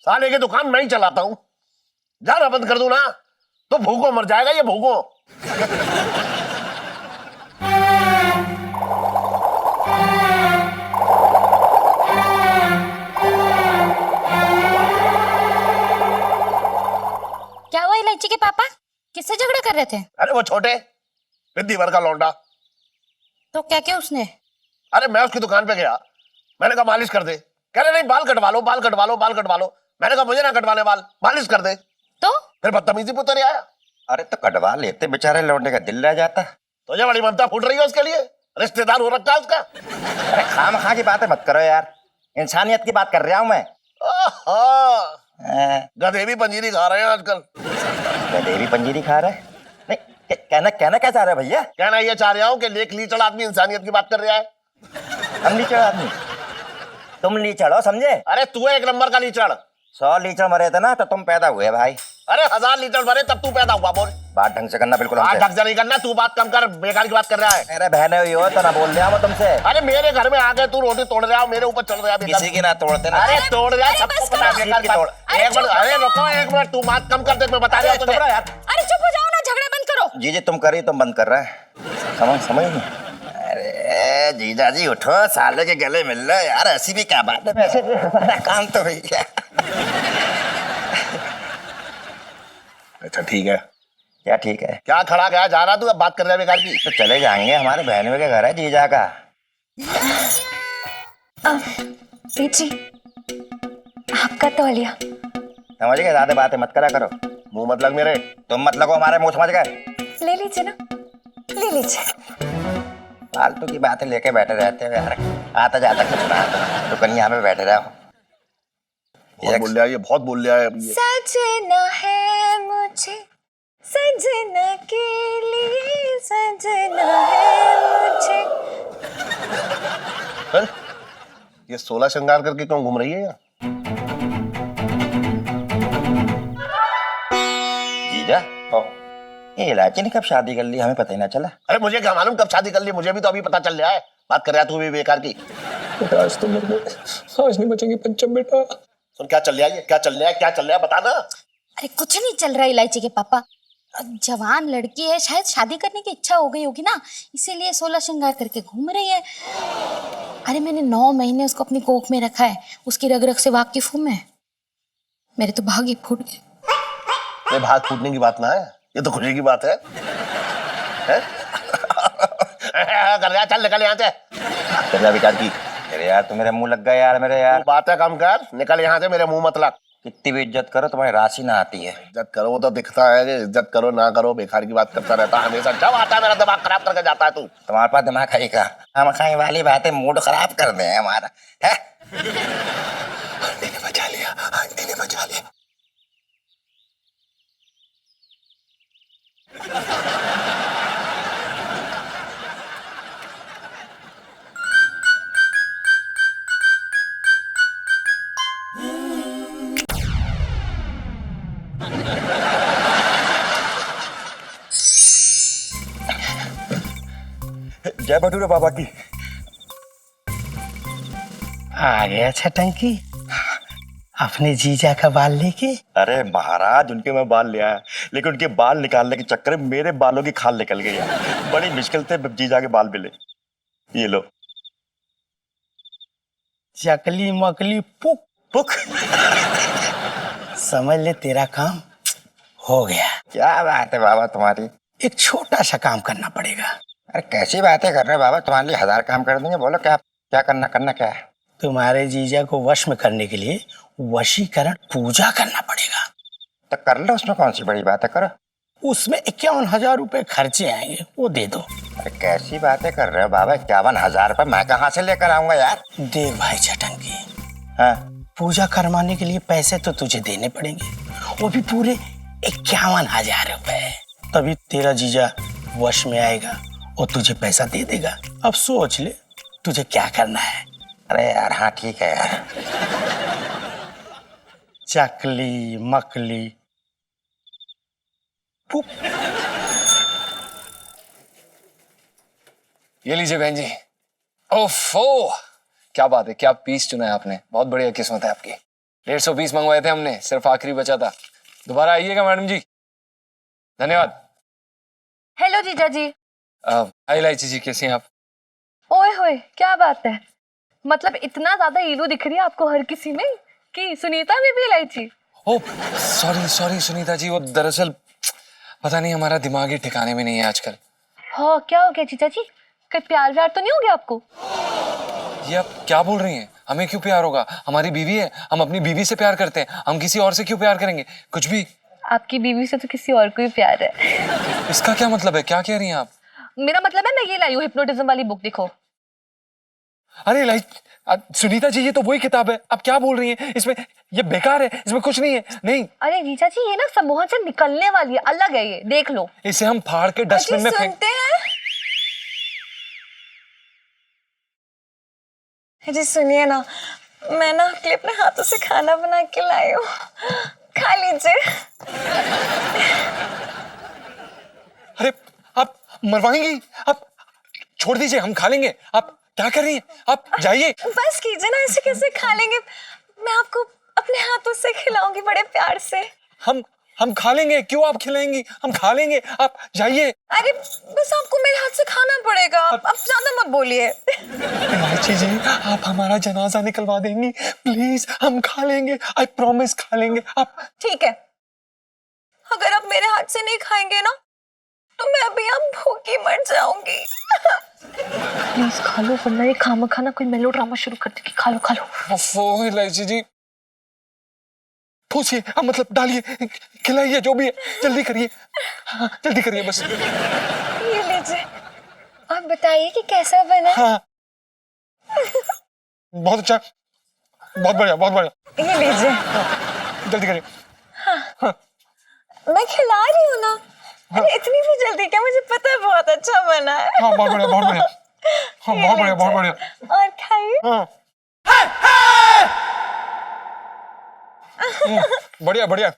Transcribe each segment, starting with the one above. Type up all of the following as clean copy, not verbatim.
साले की दुकान मैं ही चलाता हूँ, जाना बंद कर दूं ना तो भूखों मर जाएगा ये भूखों। क्या हुआ इलायची के पापा? किससे झगड़ा कर रहे थे? अरे वो छोटे विद्दी भर का लौंडा। तो क्या क्या उसने? अरे मैं उसकी दुकान पे गया, मैंने कहा मालिश कर दे, कह रहे नहीं बाल कटवा लो बाल कटवा लो बाल कटवा लो। मैंने कहा मुझे ना कटवाने बाल, मालिश कर दे। तो फिर बदतमीजी पुत्र नहीं आया। अरे तो कटवा लेते, बेचारे लौंडे का दिल रह जाता। तो ये बड़ी ममता फूट रही है उसके लिए, रिश्तेदार हो रखा है उसका। अरे खामखा की बातें मत करो यार, इंसानियत की बात कर रहा हूं मैं। गधे भी पंजीरी खा रहे हैं आजकल। गधे भी पंजीरी खा रहे हैं? नहीं, कहना कहना क्या चाह रहे हो भैया? कहना ये चाह रहा हूँ कि लेख लीचड़ आदमी इंसानियत की बात कर रहा है। हम लीचड़ आदमी? तुम लीचड़ हो समझे? अरे तू है एक नंबर का लीचड़। 100 लीचड़ मरे थे ना तो तुम पैदा हुए भाई। अरे 1000 लीटर भरे तब तू पैदा हुआ। बोल, बात ढंग से करना बिल्कुल बात हमसे। ढंग से नहीं करना, तू बात कम कर, बेकार की बात कर रहा है। मेरे बहने हुई हो तो ना बोल रहा हूं तुमसे। अरे मेरे घर में आके तू रोटी तोड़ रहा है, मेरे ऊपर चढ़ रहा है। किसी की ना तोड़ते ना। अरे तोड़ रहा है, सबको पता है बेकार की बात। एक मिनट, अरे रुको एक मिनट, तू बात कम कर दे, मैं बता रहा हूं तुझे। यार अरे चुप हो जाओ ना, झगड़ा बंद करो। जी तुम करी तुम बंद कर रहे हैं। समझ नहीं। अरे जीजा जी उठो, साले के गले मिल लो यार, ऐसी भी क्या बात है? वैसे हमारा काम तो भैया। अच्छा ठीक है। क्या ठीक है? क्या खड़ा गया जा रहा तू, अब बात कर रहा है बेकार की। तो चले जाएंगे, हमारे बहनों के घर है जीजा का। जी आपका तौलिया। समझ गए, ज्यादा बातें मत करा करो। मुंह मत लग मेरे। तुम मत लगो हमारे मुंह, समझ गए? ले लीजिए ना, ले लीजिए। फालतू की बातें लेके बैठे रहते हो यार, आता जाता कुछ ना आता तो कहीं यहाँ पे बैठे रहो। बहुत बोल रहा है ये, बहुत बोल रहा है अब ये। सजना है मुझे, सजना के लिए सजना है मुझे। हैं? ये 16 श्रृंगार करके क्यों घूम रही है यहाँ? जीजा ये इलायची ने कब शादी कर ली, हमें पता ही ना चला। अरे मुझे क्या मालूम कब शादी कर ली, मुझे भी तो अभी पता चल रहा है। बात कर रहा है तू भी बेकार की। बेटा आज तो मर गए, आज नहीं बचेंगे पंचम बेटा। सुन क्या चल रहा है, ये क्या चल रहा है, क्या चल रहा है बता ना। अरे कुछ नहीं चल रहा इलायची के पापा। जवान लड़की है, शायद शादी करने की इच्छा हो गई होगी ना, इसीलिए 16 श्रृंगार करके घूम रही है। अरे मैंने 9 महीने उसको अपनी कोख में रखा है, उसकी रग रग से वाकिफ हूं मैं। मेरे तो भाग ही फूट गए। ये भाग फूटने की बात ना है, ये तो खुशी की बात है। कर रहा चल निकल यहाँ से। कर जा बेकार की। अरे यार तू मेरे मुंह लग गया यार, मेरे यार। बातें कम कर, निकल यहाँ से, मेरे मुंह मत लग। कितनी भी इज्जत करो तुम्हारी राशि ना आती है। इज्जत करो वो तो दिखता है कि इज्जत करो ना करो, बेकार की बात करता रहता है हमेशा। जब आता है मेरा दिमाग खराब करके जाता है तू। तुम्हारे पास दिमाग है का? हम खाई वाली बातें मूड खराब कर दे हमारा है। आंटी ने बचा लिया, आंटी ने बचा लिया। जय भटूरे बाबा की। आ गया छटंकी अपने जीजा का बाल लेके। अरे महाराज उनके मैं बाल ले आया, लेकिन उनके बाल निकालने के चक्कर में मेरे बालों की खाल निकल गई है। बड़ी मुश्किल से जीजा के बाल मिले। ये लो। चकली मकली पुक पुक। समझ ले तेरा काम हो गया। क्या बात है बाबा तुम्हारी। एक छोटा सा काम करना पड़ेगा। अरे कैसी बातें कर रहे हो बाबा, तुम्हारे लिए 1000 काम कर देंगे। बोलो क्या क्या करना क्या है? तुम्हारे जीजा को वश में करने के लिए वशीकरण पूजा करना पड़ेगा। तो कर लो, उसमें कौन सी बड़ी बात है, करो। उसमें 51,000 रुपए खर्चे आएंगे, वो दे दो। अरे कैसी बातें कर रहे हो बाबा, 51,000 रुपए मैं कहाँ से लेकर आऊंगा यार। देख भाई छटंकी, हाँ पूजा करवाने के लिए पैसे तो तुझे देने पड़ेंगे, वो भी पूरे 51,000 रुपए। तभी तेरा जीजा वश में आएगा और तुझे पैसा दे देगा। अब सोच ले तुझे क्या करना है। अरे यार हाँ ठीक है यार। चकली मकली पुक। ये लीजिए बहन जी। ओफो क्या बात है, क्या पीस चुना है आपने, बहुत बढ़िया किस्मत है आपकी। 150 पीस मंगवाए थे हमने, सिर्फ आखिरी बचा था। दोबारा आइएगा मैडम जी। धन्यवाद। हेलो जीजा जी। हाय इलायची जी, कैसी हैं आप? ओए होए, क्या बात है, मतलब इतना ज्यादा ईलू दिख रही है आपको हर किसी में कि सुनीता में भी इलायची? ओ सॉरी सॉरी सुनीता जी, वो दरअसल पता नहीं हमारा दिमाग ही ठिकाने में नहीं है आजकल। हाँ, क्या हो गया जीजा जी? कहीं प्यार व्यार तो नहीं हो गया आपको? ये आप क्या बोल रही हैं? हमें क्यों प्यार होगा? हमारी बीवी है, हम अपनी बीवी से प्यार करते हैं, हम किसी और से क्यों प्यार करेंगे? कुछ भी। आपकी बीवी से तो किसी और को ही प्यार है। इसका क्या मतलब है? क्या कह रही हैं आप? मेरा मतलब है, मैं ये लाई हूँ हिप्नोटिज्म वाली बुक, देखो। अरे सुनीता जी, ये तो वही किताब है। आप क्या बोल रही हैं? इसमें ये बेकार है, इसमें कुछ नहीं है। नहीं, अरे जीजा जी, ये ना सम्मोहन से निकलने वाली है, अलग है, ये देख लो। इसे हम फाड़ के डस्टबिन में फेंक। सुनते हैं जी, सुनिए ना, मैं ना आपके लिए अपने हाथों से खाना बना के लाई हूँ, खा लीजिए। अरे आप मरवाएंगी? आप छोड़ दीजिए, हम खा लेंगे। आप क्या कर रही हैं? आप जाइए। बस कीजिए ना, ऐसे कैसे खा लेंगे? मैं आपको अपने हाथों से खिलाऊंगी बड़े प्यार से। हम खा लेंगे। क्यों आप खिलाएंगी? हम खा लेंगे, आप जाइए। अरे बस आपको मेरे हाथ से खाना पड़ेगा, अब ज्यादा मत बोलिए। इलायची जी, आप हमारा जनाजा निकलवा देंगी प्लीज? हम खा लेंगे, आई प्रॉमिस खा लेंगे। आप ठीक है, अगर आप मेरे हाथ से नहीं खाएंगे ना, तो मैं अभी यहाँ भूखी मर जाऊंगी। प्लीज खा लो, वरना ये खामा खाना कोई मेलोड्रामा शुरू कर देगी। खा लो खा लो। ओफो इलायची जी, ठूसिए, मतलब डालिए, खिलाइए, जो भी है, जल्दी करिए। हाँ, जल्दी करिए बस। ये लीजिए, आप बताइए कि कैसा बना है? हाँ, बहुत अच्छा, बहुत बढ़िया, बहुत बढ़िया। ये लीजिए। जल्दी करिए। मैं खिला रही हूँ ना। अरे इतनी भी जल्दी क्या? मुझे पता है बहुत अच्छा बना है। हाँ, बहुत बढ़िया, बहुत बढ़िया। हाँ, बहुत बढ़िया, बहुत बढ़िया। और खाइए। हाँ। बढ़िया बढ़िया।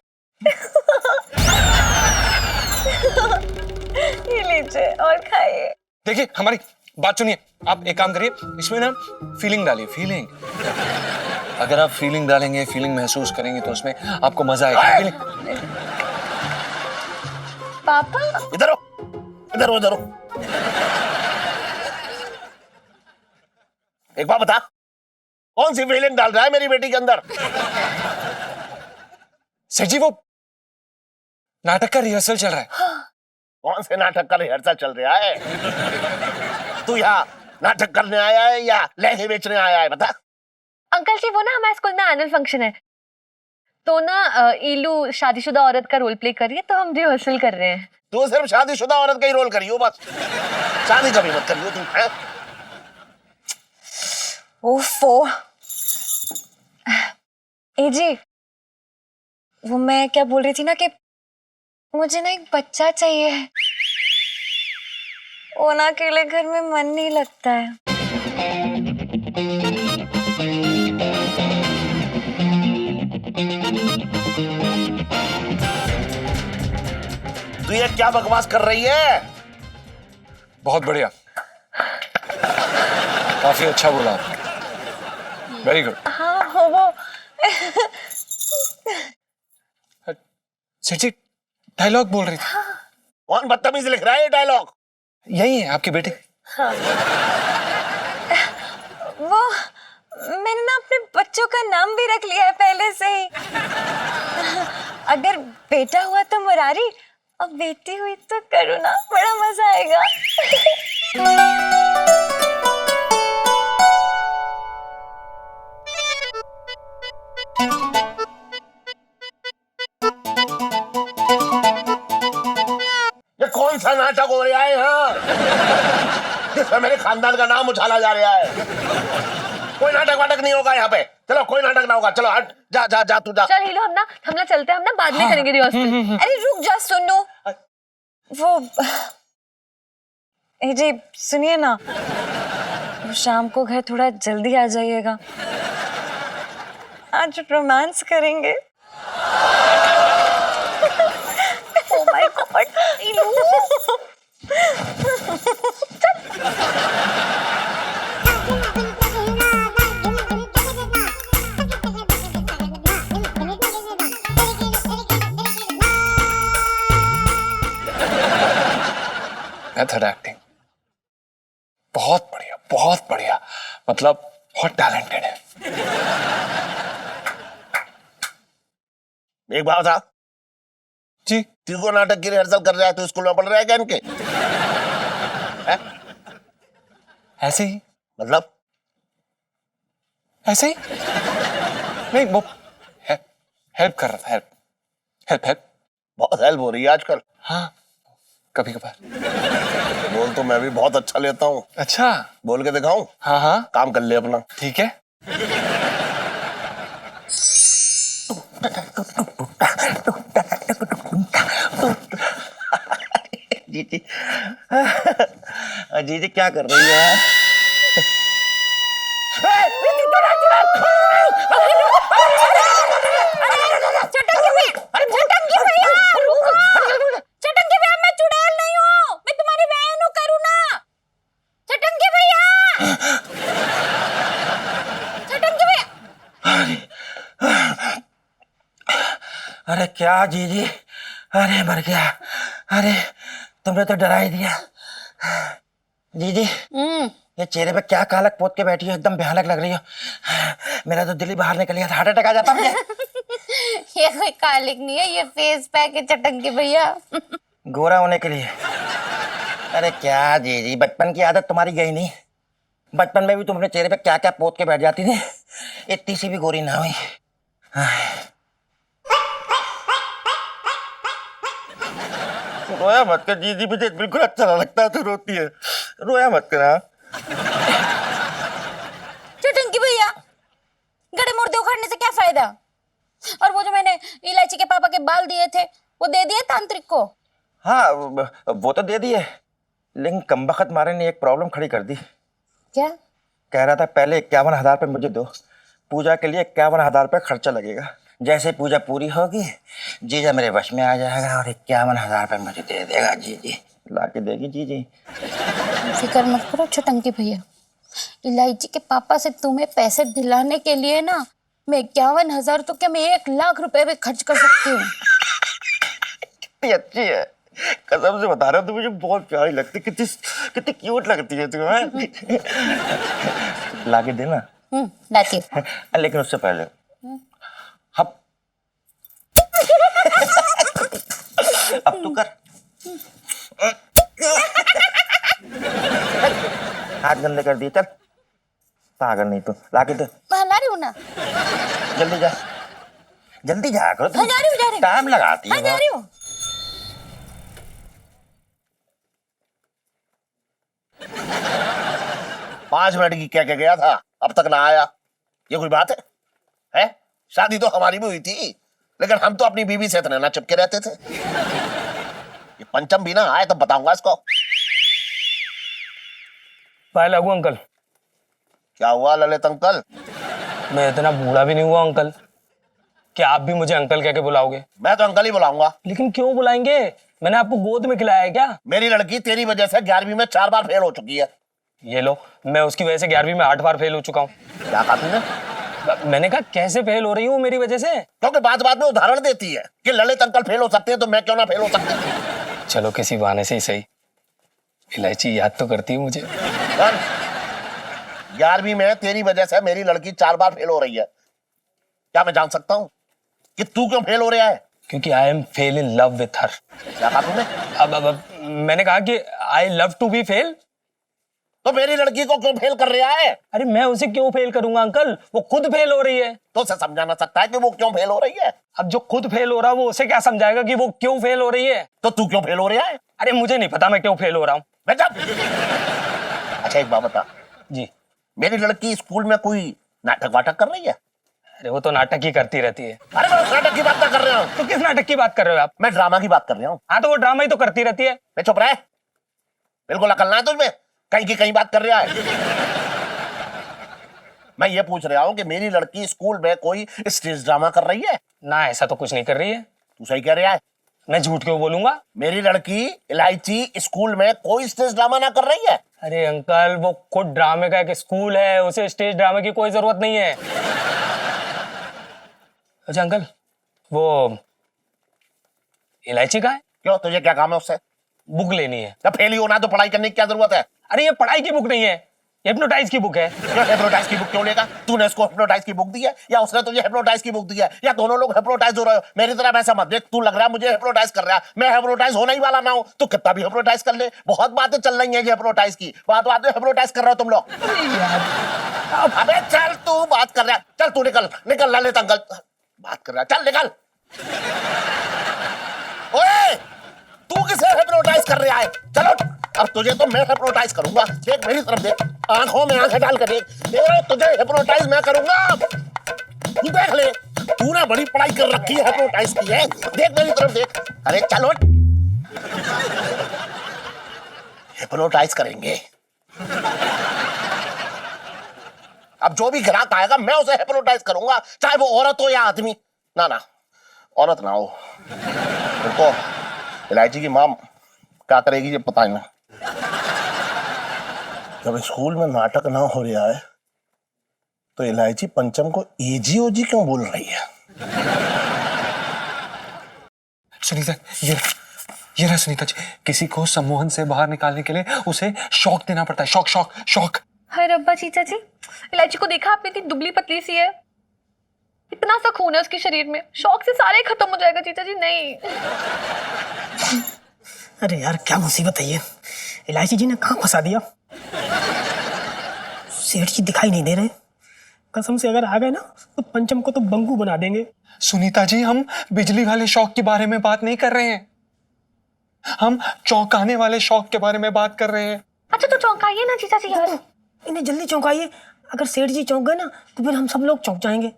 ये लीजिए और खाइए। देखिए, हमारी बात सुनिए। आप एक काम करिए, इसमें ना फीलिंग डालिए, फीलिंग। अगर आप फीलिंग डालेंगे, फीलिंग महसूस करेंगे, तो उसमें आपको मजा आएगा। पापा इधर हो, इधर हो, इधर हो। एक बात बता, कौन सी फीलिंग डाल रहा है मेरी बेटी के अंदर? सर जी, वो नाटक का रिहर्सल चल रहा है। कौन से नाटक का रिहर्सल चल रहा है? तू यहाँ नाटक करने आया है या लहंगे बेचने आया है? बता। अंकल जी, वो ना हमारे स्कूल में एनुअल फंक्शन है, तो ना ईलू शादीशुदा औरत का रोल प्ले कर रही है, तो हम रिहर्सल कर रहे हैं। तू सिर्फ शादीशुदा औरत का ही रोल करी हो बस, शादी कभी मत करियो तू। है ओफो। ए जी, वो मैं क्या बोल रही थी ना कि मुझे ना एक बच्चा चाहिए। वो ना अकेले घर में मन नहीं लगता है। तू ये क्या बकवास कर रही है? बहुत बढ़िया, काफी अच्छा बोला, वेरी गुड। हाँ वो सर जी, डायलॉग बोल रही थी। कौन बदतमीज लिख रहा है ये डायलॉग? यही है आपके बेटे। वो मैंने ना अपने बच्चों का नाम भी रख लिया है पहले से ही। अगर बेटा हुआ तो मुरारी, और बेटी हुई तो करुणा। बड़ा मजा आएगा। ये कौन सा नाटक हो रहा है यहाँ जिसमें मेरे खानदान का नाम उछाला जा रहा है? कोई नाटक वाटक नहीं होगा यहाँ पे। चलो, कोई नाटक ना होगा। चलो हट, जा जा जा, तू जा। चल हीलो, हम ना चलते हैं, हम ना बाद में करेंगे रिहर्सल। अरे रुक जा, सुनो। वो ए जी, सुनिए ना, वो शाम को घर थोड़ा जल्दी आ जाइएगा, आज रोमांस करेंगे। Oh my God. Method acting बहुत बढ़िया, बहुत बढ़िया, मतलब बहुत टैलेंटेड है। एक बात था, जी तीनों नाटक की रिहर्सल कर रहा है तो स्कूल में पढ़ रहा है क्या इनके? हैं? ऐसे ही, मतलब ऐसे ही नहीं, वो हेल्प कर रहा था, हेल्प हेल्प हेल्प। बहुत हेल्प हो रही है आजकल। हाँ, कभी कभार। बोल तो मैं भी बहुत अच्छा लेता हूँ। अच्छा, बोल के दिखाऊं? हाँ हाँ, काम कर ले अपना। ठीक है। जीजी जीजी क्या कर रही है? चटंगी भैया रुको। चटंगी भैया मैं चुड़ैल नहीं हूँ, मैं तुम्हारी बहन हूँ करुणा। चटंगी भैया, चटंगी भैया। अरे क्या जीजी, अरे मर गया। अरे तुमने तो डरा ही दिया। जीजी ये चेहरे पे क्या कालक पोत के बैठी हो, एकदम भयानक लग रही हो। मेरा तो दिल ही बाहर निकल गया था, हार्ट अटैक आ जाता मुझे। ये कोई कालिक नहीं है, ये फेस पैक है चटंगी भैया। गोरा होने के लिए। अरे क्या जीजी, बचपन की आदत तुम्हारी गई नहीं? बचपन में भी तुम अपने चेहरे पे क्या क्या पोत के बैठ जाती थी, इतनी सी भी गोरी ना हुई। रोया मत कर जीजी, मुझे बिल्कुल अच्छा ना लगता है तो रोती है। रोया मत कर। चटंगी भैया, गड़े मुर्दे उखाड़ने से क्या फायदा? और वो जो मैंने इलायची के पापा के बाल दिए थे वो दे दिए तांत्रिक को? हाँ वो तो दे दिए, लेकिन कमबख्त मारे ने एक प्रॉब्लम खड़ी कर दी। क्या? कह रहा था पहले 51,000 रुपये मुझे दो, पूजा के लिए 51,000 रुपये खर्चा लगेगा। जैसे पूजा पूरी होगी जीजा मेरे वश में आ जाएगा और 51,000 रुपये मुझे दे देगा। जीजी ला के देगी जीजी। फिक्र मत करो चटंगी भैया, इलायची के पापा से तुम्हें पैसे दिलाने के लिए ना मैं 51,000 तो क्या मैं 1,00,000 रुपए भी खर्च कर सकती हूँ। कितनी अच्छी है, कसम से बता रहा हूँ, तू मुझे बहुत प्यारी लगती, कितनी कितनी क्यूट लगती है तुम्हें। ला के देना। लाती हूँ। लेकिन उससे पहले अब अब तू कर। हाथ गंदे कर दिए, चल पागल नहीं तू, ला के दे। मैं ला रही हूँ ना। जल्दी जा, जल्दी जा करो, हाँ, जा रही हूँ। टाइम लगाती है हाँ, जा रही हूँ। 5 मिनट की कह के गया था, अब तक ना आया। ये कोई बात है? हैं? शादी तो हमारी भी हुई थी, लेकिन हम तो अपनी बीवी से इतने ना चिपके रहते थे। ये पंचम भी ना आए तब बताऊंगा इसको। पाए लागू अंकल, क्या हुआ ललित अंकल? मैं इतना बूढ़ा भी नहीं हुआ अंकल कि आप भी मुझे अंकल कह के बुलाओगे। मैं तो अंकल ही बुलाऊंगा। लेकिन क्यों बुलाएंगे? मैंने आपको गोद में खिलाया है क्या? मेरी लड़की तेरी वजह से 11वीं में 4 बार फेल हो चुकी है। ये लो, मैं उसकी वजह से 11वीं में 8 बार फेल हो चुका हूँ। क्या कहा तूने? मैंने कहा कैसे फेल हो रही हूँ मेरी वजह से? क्योंकि बात बात में उदाहरण देती है कि ललित अंकल फेल हो सकते हैं तो मैं क्यों ना फेल हो सकती। चलो किसी बहाने से ही सही, इलायची याद तो करती है मुझे। 11वीं में तेरी वजह से मेरी लड़की 4 बार फेल हो रही है। क्या मैं जान सकता हूँ कि तू क्यों फेल हो रहा है? क्योंकि I am fail in love with her. क्या कहा तूने? अब मैंने कहा कि I love to be fail. तो मेरी लड़की को क्यों फेल कर रहा है? अरे मैं उसे क्यों फेल करूंगा अंकल, वो खुद फेल हो रही है। तो उसे समझा ना सकता है कि वो क्यों फेल हो रही है? अब जो खुद फेल हो रहा है वो उसे क्या समझाएगा कि वो क्यों फेल हो रही है? तो तू क्यों फेल हो रहा है? अरे मुझे नहीं पता मैं क्यों फेल हो रहा हूँ। मैं जब अच्छा एक बात बता, जी। मेरी लड़की स्कूल में कोई नाटक वाटक कर रही है? अरे वो तो नाटक ही करती रहती है। अरे मैं उस नाटक की बात कर रहा हूँ। तो किस नाटक की बात कर रहे हो आप? मैं ड्रामा की बात कर रहा हूँ। हाँ तो वो ड्रामा ही तो करती रहती है। मैं चुप रहे, बिल्कुल अकल ना है तुझमें, कहीं की कहीं बात कर रहा है। मैं ये पूछ रहा हूँ कि मेरी लड़की स्कूल में कोई स्टेज ड्रामा कर रही है? ना, ऐसा तो कुछ नहीं कर रही है। तू सही कह रहा है। मैं झूठ क्यों बोलूंगा? मेरी लड़की इलायची स्कूल में कोई स्टेज ड्रामा ना कर रही है? अरे अंकल वो खुद ड्रामे का एक स्कूल है, उसे स्टेज ड्रामे की कोई जरूरत नहीं है। अच्छा अंकल, वो इलायची का है? क्यों, तुझे क्या काम है उससे? बुक लेनी है। जब फेल ही होना तो पढ़ाई करने की क्या जरूरत है? अरे ये पढ़ाई की बुक नहीं है, हिप्नोटाइज की बुक है। क्यों हिप्नोटाइज की बुक क्यों लेगा? तूने इसको हिप्नोटाइज की बुक दी है या उसने तुझे हिप्नोटाइज की बुक दी है, या दोनों लोग हिप्नोटाइज हो रहे हो? मेरी तरह वैसा मत देख, तू लग रहा है मुझे हिप्नोटाइज कर रहा है, मैं हिप्नोटाइज होने ही वाला ना हूं। तू कितना भी हिप्नोटाइज कर ले, बहुत बातें चल रही हैं ये हिप्नोटाइज की, बात बात में हिप्नोटाइज कर रहे हो तुम लोग। अबे चल, तू बात कर रहा है, चल तू निकल निकल, ललित अंकल बात कर रहा है, चल निकल। ओए, तू किसे हिप्नोटाइज कर रहा है? चलो अब तुझे तो मैं हिप्नोटाइज करूंगा। देख मेरी तरफ देख, आंखों में आंखें डाल कर देख, तुझे हिप्नोटाइज मैं करूंगा। तू देख ले, तूने बड़ी पढ़ाई कर रखी है, हिप्नोटाइज की है। देख मेरी तरफ देख, अरे चलो हिप्नोटाइज करेंगे। अब जो भी ग्राहक आएगा मैं उसे हिप्नोटाइज करूंगा, चाहे वो औरत हो या आदमी। ना ना, औरत ना हो। तो इलायची की माँ क्या करेगी ये पता नहीं। जब स्कूल में नाटक ना हो रहा है तो इलायची पंचम को एजी ओजी क्यों बोल रही है? सुनीता, ये रहा सुनीता जी, किसी को सम्मोहन से बाहर निकालने के लिए उसे शॉक देना पड़ता है। Shock shock shock. हाय रब्बा जीजा जी, इलायची को देखा आपने? इतनी दुबली पतली सी है, इतना सा खून है उसके शरीर में, शौक से सारे खत्म हो जाएगा जीजा जी। नहीं अरे यार क्या मुसीबत है ये, इलायची जी ने कहाँ फंसा दिया। सेठ जी दिखाई नहीं दे रहे, कसम से अगर आ गए ना तो पंचम को तो बंगू बना देंगे। सुनीता जी, हम बिजली वाले शॉक के बारे में बात नहीं कर रहे हैं, हम चौंकाने वाले शॉक के बारे में बात कर रहे हैं। अच्छा तो चौंकाइए ना जीजा जी यार, इन्हें जल्दी चौंकाइए, अगर सेठ जी चौंक गए ना तो फिर हम सब लोग चौंक जाएंगे।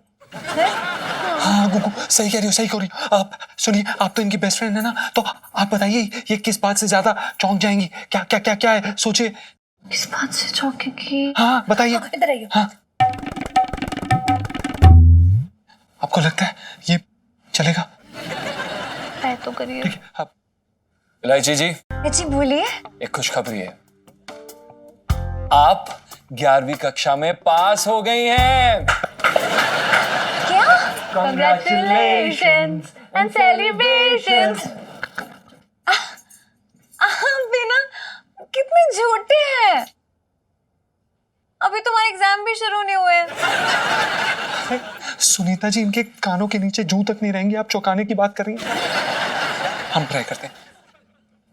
हाँ गुगु, सही कह रही हो, सही कह रही हो। आप सुनिए, आप तो इनकी बेस्ट फ्रेंड है ना, तो आप बताइए ये किस बात से ज्यादा चौंक जाएंगी? क्या क्या क्या क्या है, सोचिए। किस बात से चौंकेगी? हाँ बताइए। इधर आइए। हाँ, आपको लगता है ये चलेगा? है तो करिए। ठीक है। आप इलायची जी, जी बोलिए। एक खुशखबरी है, आप 11वीं कक्षा में पास हो गई हैं। क्या? Congratulations and celebrations। बिना कितने झूठे हैं, अभी तुम्हारे एग्जाम भी शुरू नहीं हुए हैं। सुनीता जी, इनके कानों के नीचे जूं तक नहीं रहेंगी, आप चौंकाने की बात कर रही हैं। हम ट्राई करते हैं।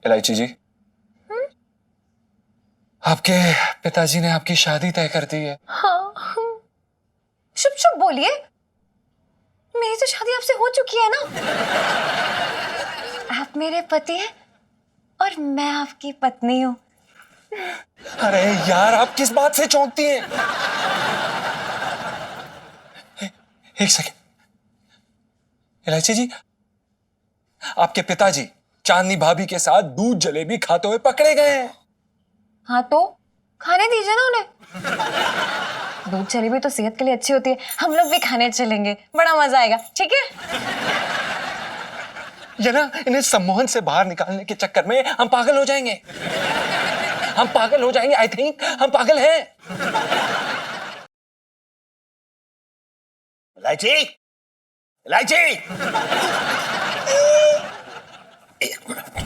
इलायची जी, आपके पिताजी ने आपकी शादी तय कर दी है। हाँ, चुप चुप बोलिए, मेरी तो शादी आपसे हो चुकी है ना। आप मेरे पति हैं और मैं आपकी पत्नी हूँ। अरे यार, आप किस बात से चौंकती हैं? एक सेकंड, इलायची जी, आपके पिताजी चांदनी भाभी के साथ दूध जलेबी खाते हुए पकड़े गए हैं। हाँ तो खाने दीजिए ना उन्हें, दूध जलेबी तो सेहत के लिए अच्छी होती है, हम लोग भी खाने चलेंगे, बड़ा मजा आएगा। ठीक है? ये ना, इन्हें सम्मोहन से बाहर निकालने के चक्कर में हम पागल हो जाएंगे, हम पागल हो जाएंगे। आई थिंक हम पागल हैं। इलायची, इलायची, एक मिनट।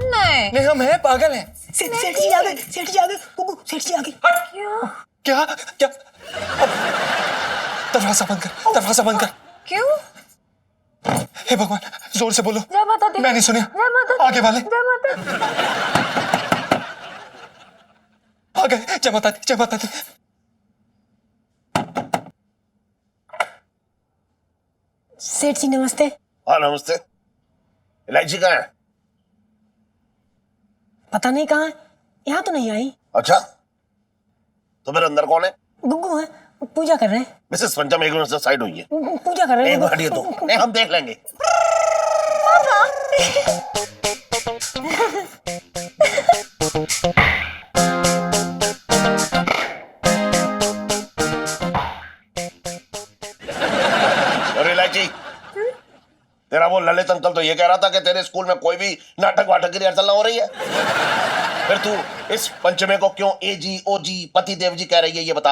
नहीं नहीं, हम हैं, पागल हैं। सेठ जी आ गए, सेठ जी आ गए, गुगु सेठ जी आ गए। क्या क्या? दरवाजा बंद कर, दरवाजा बंद कर। क्यों? हे भगवान, जोर से बोलो। जय माता दी। मैं नहीं सुनिया। जय माता दी। आगे वाले जय माता दी। आ गए। जय माता दी, जय माता दी। सेठ जी नमस्ते। हाँ नमस्ते। इलायची कहाँ है? पता नहीं कहाँ है, यहाँ तो नहीं आई। अच्छा, तो मेरे अंदर कौन है? गुगु है, पूजा कर रहे हैं। मिसेस पंचम एक मिनट से साइड हुई है। पूजा कर रहे हैं। एक मिनट, ये तो नहीं, हम देख लेंगे। अरे इलायची, तेरा वो ललित अंकल तो ये कह रहा था कि तेरे स्कूल में कोई भी नाटक वाटक की रिहर्सल ना हो रही है, फिर तू इस पंचमे को क्यों एजी ओजी पति देव जी कह रही है, ये बता।